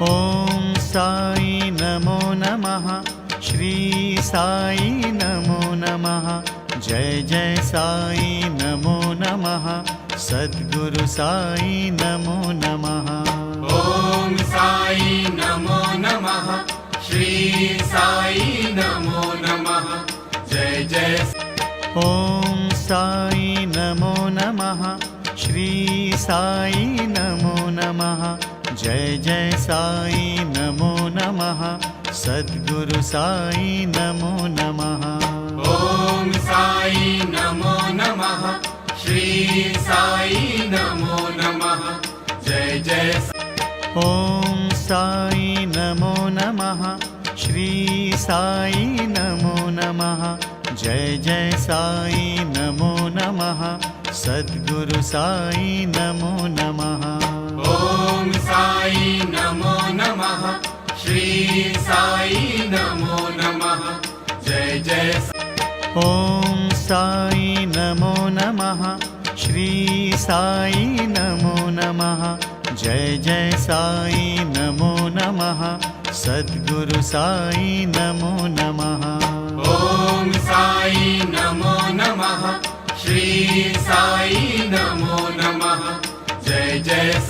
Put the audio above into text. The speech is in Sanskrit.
ॐ साई नमो नमः। श्री साई नमो नमः। जय जय साई नमो नमः। सद्गुरु साई नमो नमः। ॐ साई नमो नमः। श्री साई नमो नमः। जय जय ॐ साई नमो नमः। श्री साई नमो नमः। जय जय साई नमो नमः। सद्गुरु साई नमो नमः। ॐ साई नमो नमः। श्री साई नमो नमः। जय जय ॐ साई नमो नमः। श्री साई नमो नमः। जय जय साई नमो नमः। सद्गुरु साई नमो नमः। ॐ साई नमो नमः। श्री साई नमो नमः। जय जय ॐ साई नमो नमः। श्री साई नमो नमः। जय जय साई नमो नमः। सद्गुरु साई नमो नमः। ॐ साई नमो नमः। श्री साई नमो नमः। जय जय